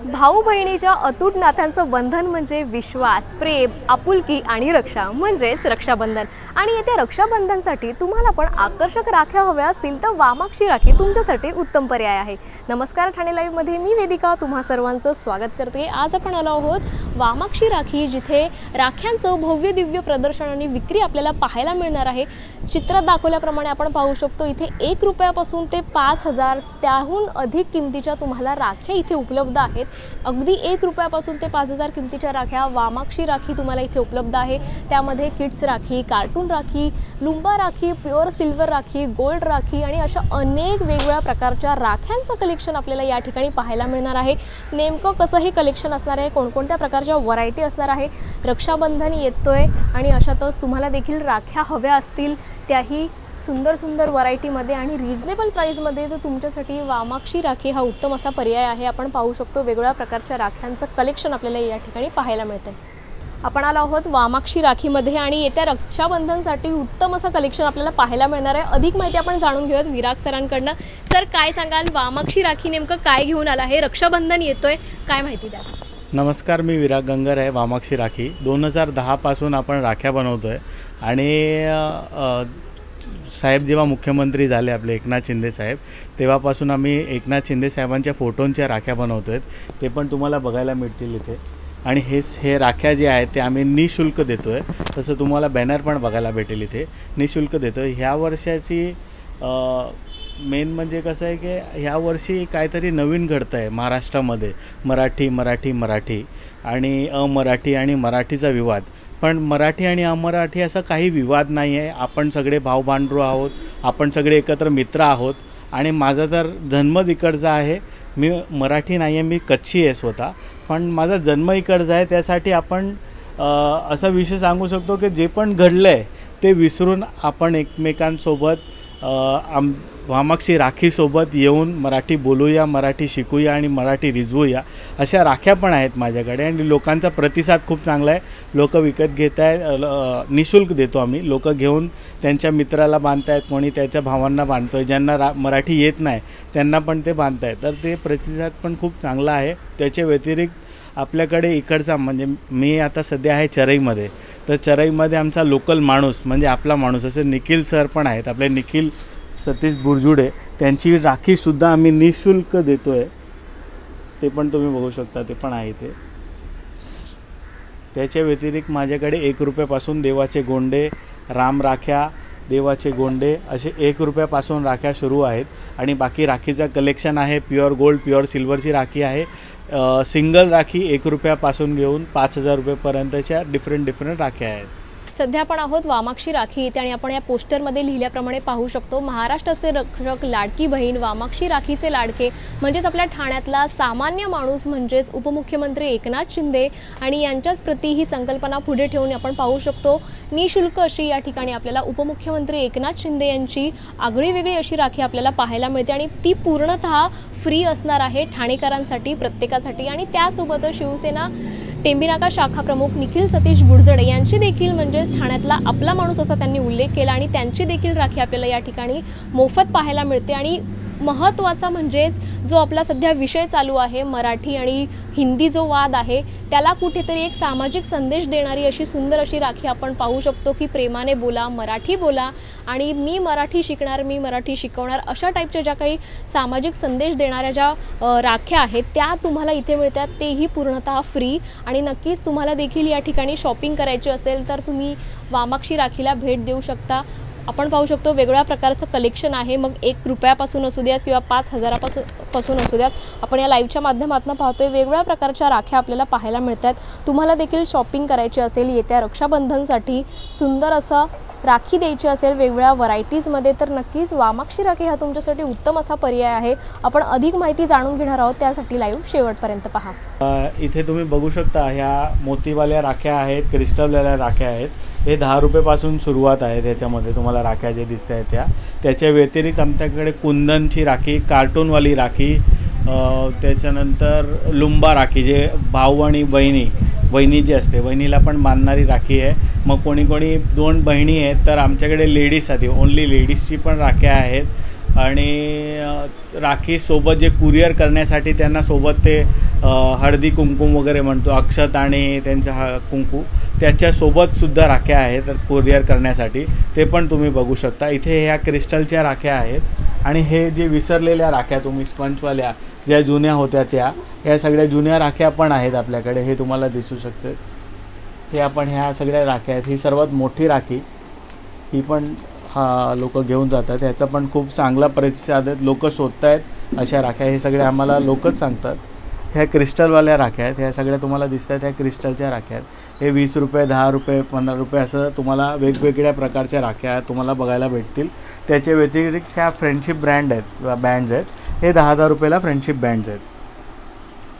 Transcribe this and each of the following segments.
भाऊ बहिणीच्या अतूट नात्यांचं बंधन म्हणजे विश्वास, प्रेम, आपुलकी आणि रक्षा म्हणजेच रक्षाबंधन। आणि येत्या रक्षाबंधनसाठी तुम्हाला पण आकर्षक राख्या हव्या असतील तर वामाक्षी राखी तुमच्यासाठी उत्तम पर्याय आहे। नमस्कार, ठाणे लाईव्ह मध्ये मी वेदिका तुम्हा सर्वांचं स्वागत करते। आज आपण आलो आहोत वामाक्षी राखी, जिथे राख्यांचं भव्य दिव्य प्रदर्शन आणि विक्री आपल्याला पाहायला मिळणार आहे। चित्रात दाखवल्याप्रमाणे आपण पाहू शकतो इथे 1 रुपयापासून ते 5000 त्याहून अधिक किमतीच्या तुम्हाला राख्या इथे उपलब्ध आहेत। अगदी 1 रुपयापासून ते 5000 किमतीच्या राख्या वामाक्षी राखी तुम्हाला इथे उपलब्ध आहे। त्यामध्ये kids rakhi, cartoon rakhi, lumba rakhi, pure silver rakhi, gold rakhi आणि अशा अनेक वेगवेगळ्या प्रकारच्या राख्यांचं कलेक्शन आपल्याला या ठिकाणी पाहायला मिळणार आहे। नेमकं कसं हे कलेक्शन असणार आहे, कोणकोणत्या प्रकारच्या व्हरायटी असणार आहे, रक्षाबंधन येतोय आणि अशातच तुम्हाला देखील राख्या हव्या असतील त्याही सुंदर सुंदर व्हरायटीमध्ये आणि रिजनेबल प्राइसमध्ये, तर तुमच्यासाठी वामाक्षी राखी हा उत्तम असा पर्याय आहे। आपण पाहू शकतो वेगवेगळ्या प्रकारच्या राख्यांचं कलेक्शन आपल्याला या ठिकाणी पाहायला मिळतंय। आपण आलो आहोत वामाक्षी राखीमध्ये आणि येत्या रक्षाबंधनसाठी उत्तम असं कलेक्शन आपल्याला पाहायला मिळणार आहे। अधिक माहिती आपण जाणून घेऊयात विराग सरांकडनं। सर, काय सांगाल, वामाक्षी राखी नेमकं काय घेऊन आला आहे, रक्षाबंधन येतोय, काय माहिती द्या। नमस्कार, मी विराग गंगर आहे। वामाक्षी राखी 2010 पासून आपण राख्या बनवतोय आणि साहेब जेव्हा मुख्यमंत्री झाले आपले एकनाथ शिंदे साहेब, तेव्हापासून आम्ही एकनाथ शिंदे साहेबांच्या फोटोंच्या राख्या बनवतोय। ते पण तुम्हाला बघायला मिळतील इथे। आणि हे राख्या जे आहेत ते आम्ही निशुल्क देतोय। तसं तुम्हाला बॅनर पण बघायला भेटेल इथे, निशुल्क देतोय। ह्या वर्षाची मेन म्हणजे कसं आहे की ह्या वर्षी काहीतरी नवीन घडतं आहे महाराष्ट्रामध्ये। मराठी आणि अमराठी आणि मराठीचा विवाद, पण मराठी आणि अमराठी असा काही विवाद नाही आहे। आपण सगळे भाऊभांडू आहोत, आपण सगळे एकत्र मित्र आहोत। आणि माझा तर जन्मच इकडचा आहे, मी मराठी नाही आहे, मी कच्छी आहे स्वतः, पण माझा जन्म इकडचा आहे। त्यासाठी आपण असा विषय सांगू शकतो की जे पण घडलं आहे ते विसरून आपण एकमेकांसोबत वामाक्षी राखीसोबत येऊन मराठी बोलूया, मराठी शिकूया आणि मराठी रिझवूया। अशा राख्या पण आहेत माझ्याकडे आणि लोकांचा प्रतिसाद खूप चांगला आहे। लोक विकत घेत आहेत, निशुल्क देतो आम्ही। लोक घेऊन त्यांच्या मित्राला बांधतायत, कोणी त्याच्या भावांना बांधतो आहे, ज्यांना मराठी येत नाही त्यांना पण ते बांधत आहेत। तर ते प्रतिसाद पण खूप चांगला आहे। त्याच्या व्यतिरिक्त आपल्याकडे इकडचा म्हणजे मी आता सध्या आहे चरईमध्ये, तर चरईमध्ये आमचा लोकल माणूस म्हणजे आपला माणूस असे निखिल सर पण आहेत, आपले निखिल सतीश बुरजुडे, त्यांची राखीसुद्धा आम्ही निशुल्क देतो आहे। ते पण तुम्ही बघू शकता, ते पण आहे ते। त्याच्या व्यतिरिक्त माझ्याकडे 1 रुपयापासून देवाचे गोंडे, राम राख्या, देवाचे गोंडे असे 1 रुपयापासून राख्या सुरू आहेत। आणि बाकी राखीचं कलेक्शन आहे, प्युअर गोल्ड, प्युअर सिल्वरची राखी आहे। सिंगल राखी 1 रुपयापासून घेऊन 5000 रुपयेपर्यंतच्या डिफरंट राख्या आहेत। सध्या आपण आहोत वामाक्षी राखी इथे आणि आपण या पोस्टरमध्ये लिहिल्याप्रमाणे पाहू शकतो, महाराष्ट्राचे रक्षक, लाडकी बहीण, वामाक्षी राखीचे लाडके म्हणजेच आपल्या ठाण्यातला सामान्य माणूस म्हणजेच उपमुख्यमंत्री एकनाथ शिंदे आणि यांच्याच प्रती ही संकल्पना पुढे ठेवून आपण पाहू शकतो निशुल्क अशी या ठिकाणी आपल्याला उपमुख्यमंत्री एकनाथ शिंदे यांची आगळीवेगळी अशी राखी आपल्याला पाहायला मिळते आणि ती पूर्णतः फ्री असणार आहे ठाणेकरांसाठी, प्रत्येकासाठी। आणि त्यासोबतच शिवसेना टेंभीनाका शाखा प्रमुख निखिल सतीश बुरजुडे यांची देखील म्हणजेच ठाण्यातला आपला माणूस असा त्यांनी उल्लेख केला आणि त्यांची देखील राखी आपल्याला या ठिकाणी मोफत पाहायला मिळते। आणि महत्त्वाचा म्हणजेच जो आपला सध्या विषय चालू आहे, मराठी आणि हिंदी जो वाद आहे, त्याला कुठेतरी एक सामाजिक संदेश देणारी अशी सुंदर अशी राखी आपण पाहू शकतो की प्रेमाने बोला, मराठी बोला आणि मी मराठी शिकणार, मी मराठी शिकवणार, अशा टाईपच्या ज्या काही सामाजिक संदेश देणाऱ्या ज्या राख्या आहेत त्या तुम्हाला इथे मिळतात, तेही पूर्णतः फ्री। आणि नक्कीच तुम्हाला देखील या ठिकाणी शॉपिंग करायची असेल तर तुम्ही वामाक्षी राखीला भेट देऊ शकता। आपण पाहू शकतो वेगवेगळ्या प्रकारचं कलेक्शन आहे, मग 1 रुपयापासून असू द्यात किंवा 5000पासून असू द्यात। आपण या लाईव्हच्या माध्यमातून पाहतोय वेगवेगळ्या प्रकारच्या राख्या आपल्याला पाहायला मिळतात। तुम्हाला देखील शॉपिंग करायची असेल, येत्या रक्षाबंधनसाठी सुंदर असं राखी द्यायची असेल वेगवेगळ्या व्हरायटीजमध्ये, तर नक्कीच वामाक्षी राखी हा तुमच्यासाठी उत्तम असा पर्याय आहे। आपण अधिक माहिती जाणून घेणार आहोत, त्यासाठी लाईव्ह शेवटपर्यंत पहा। इथे तुम्ही बघू शकता ह्या मोतीवाल्या राख्या आहेत, क्रिस्टलवाल्या राख्या आहेत। हे 10 रुपयापासून सुरुवात आहे। त्याच्यामध्ये तुम्हाला राख्या जे दिसत आहेत त्याच्या व्यतिरिक्त आमच्याकडे कुंदनची राखी, कार्टूनवाली राखी, त्याच्यानंतर लुंबा राखी जे भाऊ आणि बहिणी जी असते, बहिणीला पण बांधणारी राखी आहे। मग कोणी 2 बहिणी आहेत तर आमच्याकडे लेडीजसाठी ओनली लेडीजची पण राख्या आहेत। आणि राखी सोबत जे कुरिअर करण्यासाठी त्यांना सोबत ते हळदी कुंकुम वगैरे म्हणतो, अक्षत आणि त्यांचा कुंकू त्याच्यासोबतसुद्धा राख्या आहेत तर कुरिअर करण्यासाठी, ते पण तुम्ही बघू शकता. इथे ह्या क्रिस्टलच्या राख्या आहेत आणि हे जे विसरलेल्या राख्या तुम्ही स्पंजवाल्या ज्या जुन्या होत्या ह्या सगळ्या जुन्या राख्या पण आहेत आपल्याकडे, हे तुम्हाला दिसू शकते. हे आपण ह्या सगळ्या राख्या आहेत. ही सर्वात मोठी राखी, ही पण लोक घेऊन जातात. ह्याचा पण खूप चांगला प्रतिसाद आहेत, लोक शोधत आहेत अशा राख्या. हे सगळे आम्हाला लोकच सांगतात. ह्या क्रिस्टलवाल्या राख्या आहेत, ह्या सगळ्या तुम्हाला दिसतात ह्या क्रिस्टलच्या राख्या आहेत. हे 20 रुपये, 10 रुपये, 15 रुपये असं तुम्हाला वेगवेगळ्या प्रकारच्या राख्या तुम्हाला बघायला भेटतील. त्याच्या व्यतिरिक्त ह्या फ्रेंडशिप बँड्स आहेत. हे 10,000 रुपयाला फ्रेंडशिप बँड्स आहेत.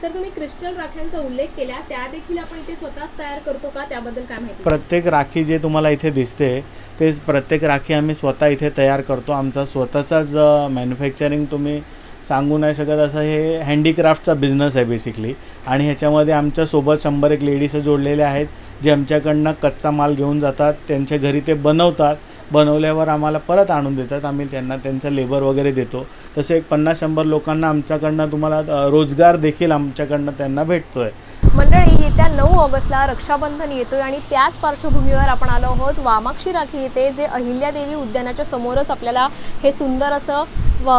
सर, तुम्ही क्रिस्टल राख्यांचा उल्लेख केला, त्या देखील आपण इथे स्वतःच तयार करतो का, त्याबद्दल काय माहिती? प्रत्येक राखी जे तुम्हाला इथे दिसते तेच प्रत्येक राखी आम्ही स्वतः इथे तयार करतो. आमचा स्वतःचाच मॅन्युफॅक्चरिंग तुम्ही सांगू नाही शकत असं हे हँडीक्राफ्टचा बिझनेस आहे बेसिकली. आणि ह्याच्यामध्ये आमच्यासोबत 100 लेडीज जोडलेल्या आहेत जे आमच्याकडनं कच्चा माल घेऊन जातात, त्यांच्या घरी ते बनवतात, बनवल्यावर आम्हाला परत आणून देतात. आम्ही त्यांना त्यांचा लेबर वगैरे देतो. तसे 50-100 लोकांना आमच्याकडनं तुम्हाला रोजगार देखील आमच्याकडनं त्यांना भेटतो आहे. मंडळी, येत्या 9 ऑगस्टला रक्षाबंधन येतोय आणि त्याच पार्श्वभूमीवर आपण आलो आहोत वामाक्षी राखी येथे, जे अहिल्यादेवी उद्यानाच्या समोरच आपल्याला हे सुंदर असं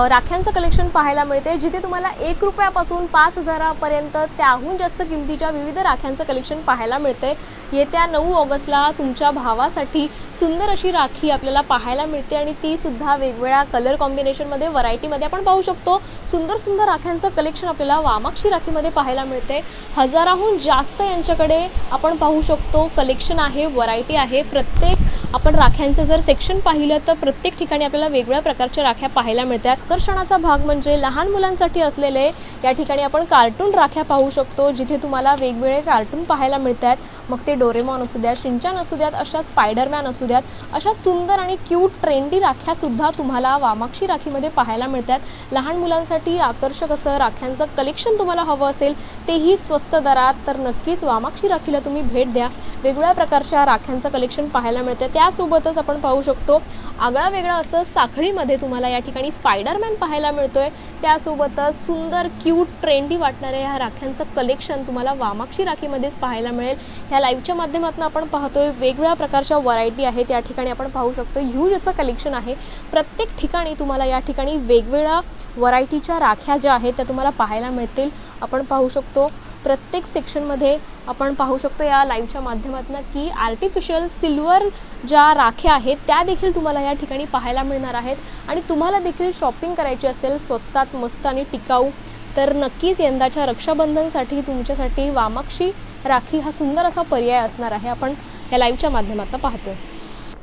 राख्यांचं कलेक्शन पाहायला मिळते, जिथे तुम्हाला 1 रुपयापासून 5,000 पर्यंत त्याहून जास्त किमतीच्या विविध राख्यांचं कलेक्शन पाहायला मिळते. येत्या 9 ऑगस्टला तुमच्या भावासाठी सुंदर अशी राखी आपल्याला पाहायला मिळते आणि ती सुद्धा वेगवेगळ्या कलर कॉम्बिनेशनमध्ये, व्हरायटीमध्ये आपण पाहू शकतो. सुंदर सुंदर राख्यांचं कलेक्शन आपल्याला वामाक्षी राखीमध्ये पाहायला मिळते. हजाराहून जास्त यांच्याकडे आपण पाहू शकतो कलेक्शन आहे, व्हरायटी आहे. प्रत्येक आपण राख्यांचं जर सेक्शन पाहिलं तर प्रत्येक ठिकाणी आपल्याला वेगवेगळ्या प्रकारच्या राख्या पाहायला मिळतात. आकर्षणाचा भाग म्हणजे लहान मुलांसाठी असलेले या ठिकाणी आपण कार्टून राख्या पाहू शकतो, जिथे तुम्हाला वेगवेगळे कार्टून पाहायला मिळतात. मग ते डोरेमॉन असू द्यात, शिनचॅन असू द्यात, अशा स्पायडरमॅन असू द्यात, अशा सुंदर आणि क्यूट ट्रेंडी राख्यासुद्धा तुम्हाला वामाक्षी राखीमध्ये पाहायला मिळतात. लहान मुलांसाठी आकर्षक असं राख्यांचं कलेक्शन तुम्हाला हवं असेल, तेही स्वस्त दरात, तर नक्कीच वामाक्षी राखीला तुम्ही भेट द्या. वेगवेगळ्या प्रकारच्या राख्यांचं कलेक्शन पाहायला मिळतं. त्यासोबतच आपण पाहू शकतो आगळा वेगळा असं साखळीमध्ये तुम्हाला या ठिकाणी स्पायडरमॅन पाहायला मिळतोय. त्यासोबतच सुंदर क्यूट ट्रेंडी वाटणाऱ्या ह्या राख्यांचं कलेक्शन तुम्हाला वामाक्षी राखीमध्येच पाहायला मिळेल. ह्या लाईव्हच्या माध्यमातून आपण पाहतोय वेगवेगळ्या प्रकारच्या व्हरायटी आहेत. या ठिकाणी आपण पाहू शकतो ह्यूज असं कलेक्शन आहे. प्रत्येक ठिकाणी तुम्हाला या ठिकाणी वेगवेगळ्या व्हरायटीच्या राख्या ज्या आहेत त्या तुम्हाला पाहायला मिळतील. आपण पाहू शकतो प्रत्येक सेक्शनमध्ये आपण पाहू शकतो या लाईव्हच्या माध्यमातून की आर्टिफिशियल सिल्वर ज्या राख्या आहेत त्या देखील तुम्हाला या ठिकाणी पाहायला मिळणार आहेत. आणि तुम्हाला देखील शॉपिंग करायची असेल स्वस्तात मस्त आणि टिकाऊ, तर नक्कीच यंदाच्या रक्षाबंधनसाठी तुमच्यासाठी वामाक्षी राखी हा सुंदर असा पर्याय असणार आहे. आपण या लाईव्हच्या माध्यमातून पाहतोय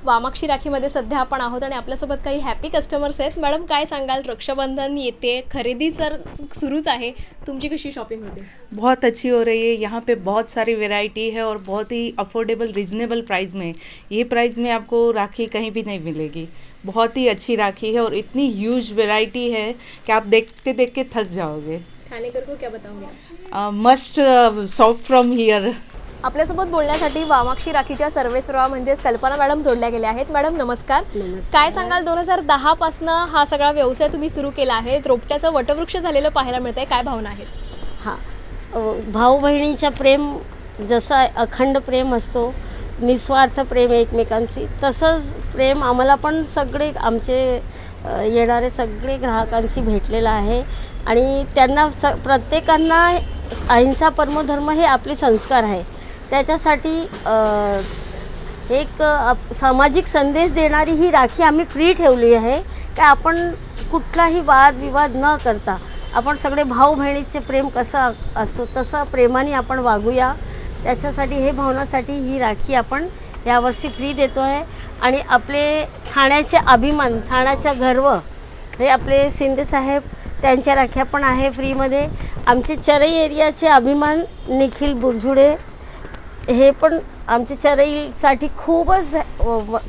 वामाक्षी राखीमध्ये सध्या आपण आहोत आणि आपल्यासोबत काही हॅपी कस्टमर्स आहेत. मॅडम, काय सांगाल, रक्षाबंधन येते, खरेदी तर सुरूच आहे, तुमची कशी शॉपिंग होते? बहुत अच्छी हो रही है. यहाँ पे बहुत सारी वैरायटी है और बहुत ही अफोर्डेबल रीज़नेबल प्राइस में. ये प्राइस में आपको राखी कहीं भी नहीं मिलेगी. बहुत ही अच्छी राखी है और इतनी ह्यूज वैरायटी है कि आप देखते देख के थक जाओगे. ठाणेकर को क्या बताऊंगे, मस्ट शॉप फ्रॉम हियर. आपल्यासोबत बोलण्यासाठी वामाक्षी राखीच्या सर्वेसर्वा म्हणजेच कल्पना मॅडम जोडल्या गेल्या आहेत. मॅडम नमस्कार. काय सांगाल, 2010 पासून हा सगळा व्यवसाय तुम्ही सुरू केला आहे, रोपट्याचं वटवृक्ष झालेलं पाहायला मिळतंय, काय भावना आहेत? हां, भाऊ बहिणीचं प्रेम जसं अखंड प्रेम असतो, निस्वार्थ प्रेम एकमेकांची, तसंच प्रेम आम्हाला पण सगळे आमचे येणारे सगळे ग्राहकांशी भेटलेलं आहे. आणि त्यांना प्रत्येकांना अहिंसा परमोधर्म हे आपले संस्कार आहे. त्याच्यासाठी एक सामाजिक संदेश देणारी ही राखी आम्ही फ्री ठेवली आहे. की आपण कुठलाही वादविवाद न करता आपण सगळे भाऊ बहिणीचे प्रेम कसं असतो तसं प्रेमाने आपण वागूया. त्याच्यासाठी हे भावनासाठी ही राखी आपण यावर्षी फ्री देतो आहे. आणि आपले ठाण्याचे अभिमान, ठाण्याचा गर्व हे आपले शिंदे साहेब, त्यांच्या राख्या पण आहे फ्रीमध्ये. आमचे चरई एरियाचे अभिमान निखिल बुरजुडे हे पण आमच्या चरईसाठी खूपच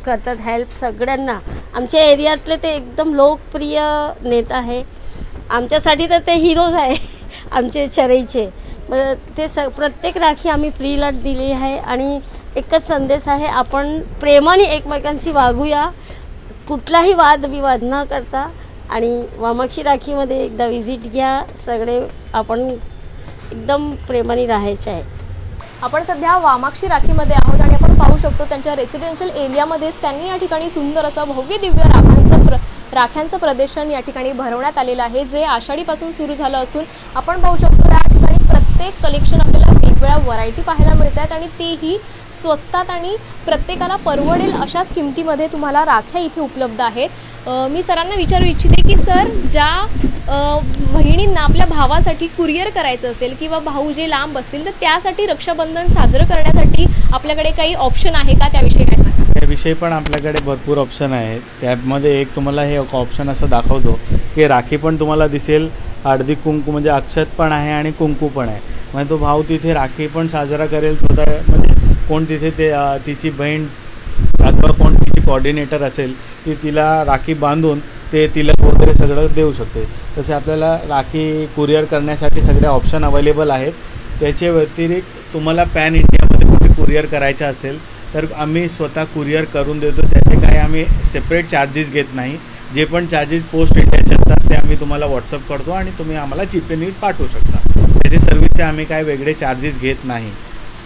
करतात हेल्प सगळ्यांना. आमच्या एरियातले ते एकदम लोकप्रिय नेता आहे. आमच्यासाठी तर ते हिरोज आहे आमचे चरईचे. ते प्रत्येक राखी आम्ही फ्रीला दिली आहे. आणि एकच संदेश आहे, आपण प्रेमाने एकमेकांशी वागूया, कुठलाही वादविवाद न करता आणि वामाक्षी राखीमध्ये एकदा विजिट घ्या. सगळे आपण एकदम प्रेमाने राहायचे आहे. आपण सध्या वामाक्षी राखीमध्ये आहोत आणि आपण पाहू शकतो त्यांच्या रेसिडेन्शियल एरियामध्येच त्यांनी या ठिकाणी सुंदर असं भव्य दिव्य राख्यांचं प्रदर्शन या ठिकाणी भरवण्यात आलेलं आहे, जे आषाढीपासून सुरू झालं असून आपण पाहू शकतो या ठिकाणी प्रत्येक कलेक्शन आपल्याला वेगवेगळ्या व्हरायटी पाहायला मिळतात आणि तेही स्वस्तात आणि प्रत्येकाला परवडेल अशाच किमतीमध्ये तुम्हाला राख्या इथे उपलब्ध आहेत. मी सरांना विचारू इच्छिते की सर, ज्या बहिणींना आपल्या भावासाठी कुरिअर करायचं असेल किंवा भाऊ जे लांब असतील तर त्यासाठी रक्षाबंधन साजरं करण्यासाठी आपल्याकडे काही ऑप्शन आहे का, त्याविषयी काय सांगा? त्याविषयी पण आपल्याकडे भरपूर ऑप्शन आहेत. त्यामध्ये एक तुम्हाला हे ऑप्शन असं दाखवतो की राखी पण तुम्हाला दिसेल, हळदी कुंकू म्हणजे अक्षत पण आहे आणि कुंकू पण आहे. म्हणजे तो भाऊ तिथे राखी पण साजरा करेल स्वतः, म्हणजे कोण तिथे ते तिची बहीण अथवा कोण तिची कोऑर्डिनेटर असेल ती तिला राखी बांधून ते तिलक वगैरे सगळं देऊ शकते. तसे आपल्याला राखी कुरिअर करण्यासाठी सगळे ऑप्शन अवेलेबल आहेत. त्याच्या व्यतिरिक्त तुम्हाला पॅन इंडियामध्ये कुठे कुरिअर करायचं असेल तर आम्ही स्वतः कुरिअर करून देतो. त्याचे काही आम्ही सेपरेट चार्जेस घेत नाही. जे पण चार्जेस पोस्ट इंडियाचे असतात ते आम्ही तुम्हाला व्हॉट्सअप करतो आणि तुम्ही आम्हाला जीपेने पाठवू शकता. त्याचे सर्व्हिसचे आम्ही काय वेगळे चार्जेस घेत नाही.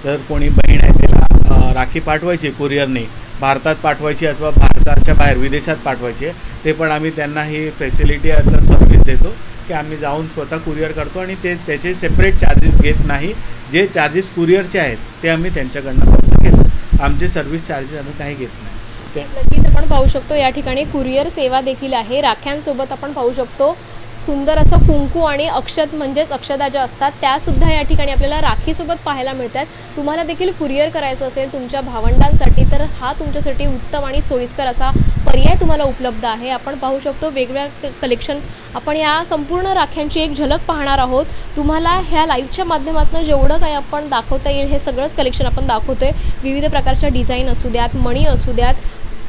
तर कोणी बहीण आहे त्याला राखी पाठवायची कुरिअरने, भारतात पाठवायची अथवा भारताच्या बाहेर विदेशात पाठवायची, ते पण आम्ही त्यांना ही फॅसिलिटी आता सर्व्हिस देतो की आम्ही जाऊन स्वतः कुरिअर करतो आणि त्याचे सेपरेट चार्जेस घेत नाही. जे चार्जेस कुरिअरचे आहेत ते आम्ही त्यांच्याकडनं फक्त घेतो. आमचे सर्व्हिस चार्जेस आम्ही काही घेत नाही. नक्कीच आपण पाहू शकतो या ठिकाणी कुरिअर सेवा देखील आहे. राख्यांसोबत आपण पाहू शकतो सुंदर असं कुंकू आणि अक्षत म्हणजेच अक्षता ज्या असतात त्यासुद्धा या ठिकाणी आपल्याला राखीसोबत पाहायला मिळतात. तुम्हाला देखील कुरिअर करायचं असेल तुमच्या भावंडांसाठी तर हा तुमच्यासाठी उत्तम आणि सोयीस्कर असा पर्याय तुम्हाला उपलब्ध आहे. आपण पाहू शकतो वेगवेगळ्या कलेक्शन. आपण या संपूर्ण राख्यांची एक झलक पाहणार आहोत. तुम्हाला ह्या लाईव्हच्या माध्यमातून जेवढं काही आपण दाखवता येईल हे सगळंच कलेक्शन आपण दाखवतोय. विविध प्रकारच्या डिझाईन असू द्यात, मणी असू द्यात,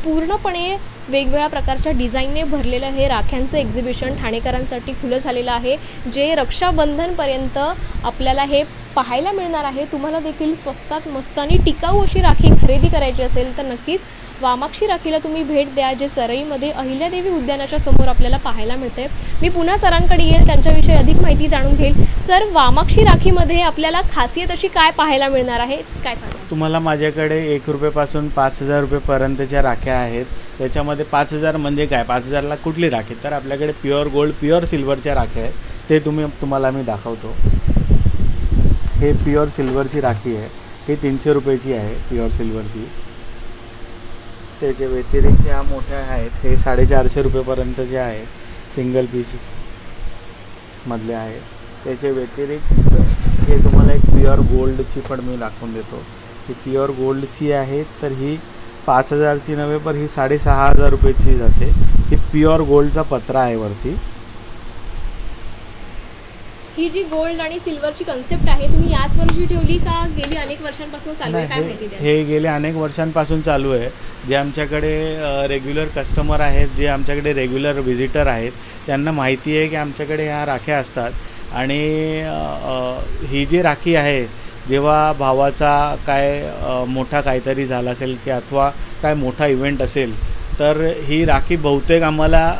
पूर्णपणे वेगवेगळ्या प्रकारच्या डिझाईनने भरलेलं हे राख्यांचं एक्झिबिशन ठाणेकरांसाठी खुलं झालेलं आहे, जे रक्षाबंधनपर्यंत आपल्याला हे पाहायला मिळणार आहे. तुम्हाला देखील स्वस्तात मस्त आणि टिकाऊ अशी राखी खरेदी करायची असेल तर नक्कीच वामाक्षी राखीला तुम्ही भेट द्या, जे सरईमध्ये अहिल्यादेवी उद्यानाच्या समोर आपल्याला पाहायला मिळते. मी पुन्हा सरांकडे येईल, त्यांच्याविषयी अधिक माहिती जाणून घेईल. सर, वामाक्षी राखीमध्ये आपल्याला खासियत अशी काय पाहायला मिळणार आहे, काय सांगा? तुम्हाला माझ्याकडे 1 रुपयापासून 5,000 रुपयेपर्यंतच्या राख्या आहेत. त्याच्यामध्ये 5,000 म्हणजे काय, 5,000ला कुठली राखी, तर आपल्याकडे प्युअर गोल्ड प्युअर सिल्वरच्या राख्या आहेत. ते तुम्हाला मी दाखवतो. हे प्युअर सिल्वरची राखी आहे. ही 300 रुपयाची आहे प्युअर सिल्वरची. त्याच्या व्यतिरिक्त ह्या मोठ्या आहेत, हे 450 रुपयेपर्यंतचे आहेत, सिंगल पीस मधले आहेत. त्याच्या व्यतिरिक्त हे तुम्हाला एक प्युअर गोल्डची पण मी दाखवून देतो. ही प्युअर गोल्डची आहे, तर ही 5,000ची नव्हे पण ही 6,500 रुपयाची जाते. ही प्युअर गोल्डचा पत्रा आहे वरती. ही जी गोल्ड आणि सिल्वरची कन्सेप्ट आहे तुम्ही याच वर्षी ठेवली का गेली अनेक वर्षांपासून चालू आहे, काय माहिती द्या? हे गेले अनेक वर्षांपासून चालू आहे. जे आमच्याकडे रेग्युलर कस्टमर आहेत, जे आमच्याकडे रेग्युलर व्हिजिटर आहेत, त्यांना माहिती आहे की आमच्याकडे ह्या राख्या असतात. आणि ही जी राखी आहे, जेव्हा भावाचा काय मोठा काहीतरी झाला असेल की अथवा काय मोठा इव्हेंट असेल तर ही राखी बहुतेक आम्हाला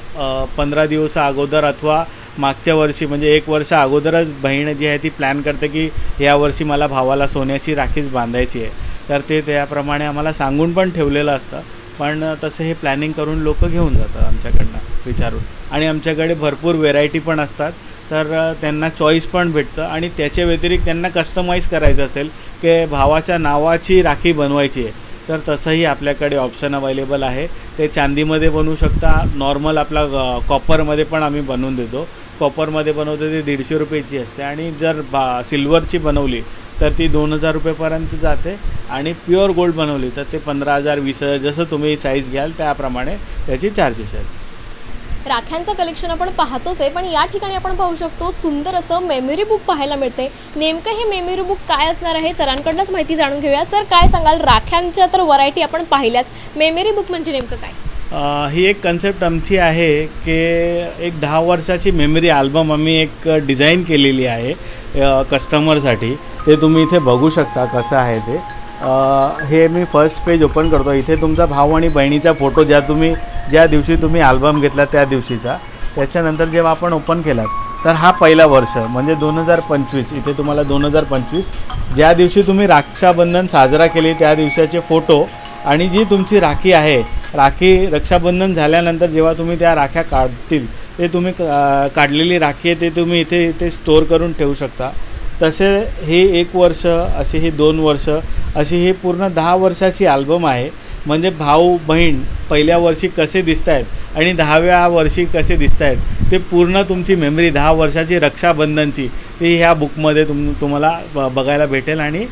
15 दिवस अगोदर अथवा मागच्या वर्षी म्हणजे 1 वर्ष अगोदरच बहीण जी आहे ती प्लॅन करते की यावर्षी मला भावाला सोन्याची राखीच बांधायची आहे. तर ते त्याप्रमाणे आम्हाला सांगून पण ठेवलेलं असतं. पण तसं हे प्लॅनिंग करून लोक घेऊन जातात आमच्याकडनं विचारून. आणि आमच्याकडे भरपूर व्हेरायटी पण असतात, तर त्यांना चॉईस पण भेटतं. आणि त्याच्या व्यतिरिक्त त्यांना कस्टमाइज करायचं असेल की भावाच्या नावाची राखी बनवायची आहे तर तसंही आपल्याकडे ऑप्शन अवेलेबल आहे. ते चांदीमध्ये बनवू शकता, नॉर्मल आपला कॉपरमध्ये पण आम्ही बनवून देतो. कॉपरमध्ये बनवतो ते 150 रुपयाची असते आणि जर सिल्वरची बनवली तर ती 2,000 रुपयेपर्यंत जाते. आणि प्युअर गोल्ड बनवली तर ते 15,000 20,000 जसं तुम्ही साईज घ्याल त्याप्रमाणे त्याची चार्जेस आहेत. राख्यांचं कलेक्शन आपण पाहतोच आहे, पण या ठिकाणी आपण पाहू शकतो सुंदर असं मेमरी बुक पाहायला मिळते. नेमकं हे मेमरी बुक काय असणार आहे सरांकडूनच माहिती जाणून घेऊया. सर, काय सांगाल? राख्यांच्या तर व्हरायटी आपण पाहिल्याच, मेमरी बुक म्हणजे नेमकं काय? ही एक कन्सेप्ट आमची आहे की एक 10 वर्षाची मेमरी अल्बम आम्ही एक डिझाईन केलेली आहे कस्टमरसाठी. ते तुम्ही इथे बघू शकता कसं आहे ते. हे मी फर्स्ट पेज ओपन करतो. इथे तुमचा भाऊ आणि बहिणीचा फोटो ज्या दिवशी तुम्ही अल्बम घेतला त्या दिवशीचा त्याच्यानंतर जेव्हा आपण ओपन केलात तर हा पहिला वर्ष म्हणजे 2025, इथे तुम्हाला 2025 ज्या दिवशी तुम्ही रक्षाबंधन साजरा केली त्या दिवसाचे फोटो आणि जी तुमची राखी आहे, राखी रक्षाबंधन झाल्यानंतर जेव्हा तुम्ही त्या राख्या काढतील ते तुम्ही काढलेली राखी आहे ते तुम्ही इथे स्टोअर करून ठेवू शकता. तसे हे 1 वर्ष, अशी ही 2 वर्ष, अशी ही पूर्ण 10 वर्षाची अल्बम आहे. म्हणजे भाऊ बहीण पहिल्या वर्षी कसे दिसत आहेत आणि 10व्या वर्षी कसे दिसत आहेत ते पूर्ण तुमची मेमरी 10 वर्षाची रक्षाबंधनची ती ह्या बुकमध्ये तुम्हाला बघायला भेटेल आणि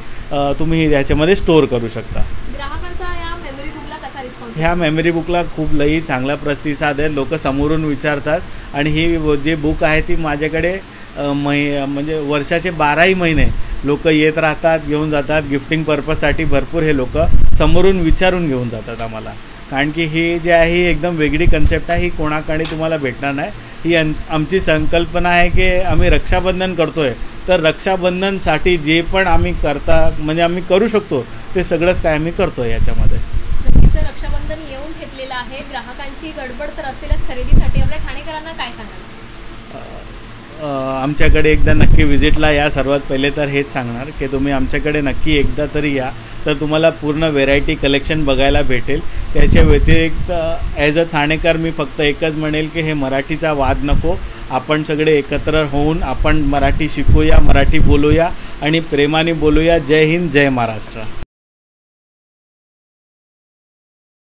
तुम्ही ह्याच्यामध्ये स्टोअर करू शकता. ग्राहकांचा या मेमरी बुकला कसा रिस्पॉन्स? ह्या मेमरी बुकला खूप लई चांगला प्रतिसाद आहे. लोक समोरून विचारतात आणि ही जे बुक आहे ती माझ्याकडे म्हणजे वर्षाचे 12ही महिने लोक येत राहतात, घेऊन जातात. गिफ्टिंग पर्पजसाठी भरपूर हे लोक समोरून विचारून घेऊन जातात आम्हाला. कारण की ही जी आहे ही एकदम वेगळी कन्सेप्ट आहे, ही कोणाकडे तुम्हाला भेटणार नाही. ही आमची संकल्पना आहे की आम्ही रक्षाबंधन करतो आहे तर रक्षाबंधनसाठी जे पण आम्ही म्हणजे आम्ही करू शकतो ते सगळंच काय आम्ही करतो आहे याच्यामध्ये. नक्कीच रक्षाबंधन येऊन ठेपलेलं आहे, ग्राहकांची गडबड तर असेलच खरेदीसाठी. आपल्या ठाणेकरांना काय सांगाल? आमच्याकडे एकदा नक्की व्हिजिटला या. सर्वात पहिले तर हेच सांगणार की तुम्ही आमच्याकडे नक्की एकदा तरी या, तर तुम्हाला पूर्ण व्हेरायटी कलेक्शन बघायला भेटेल. त्याच्या व्यतिरिक्त ॲज अ ठाणेकर मी फक्त एकच म्हणेल की हे मराठीचा वाद नको, आपण सगळे एकत्र होऊन आपण मराठी शिकूया, मराठी बोलूया आणि प्रेमाने बोलूया. जय हिंद, जय महाराष्ट्र.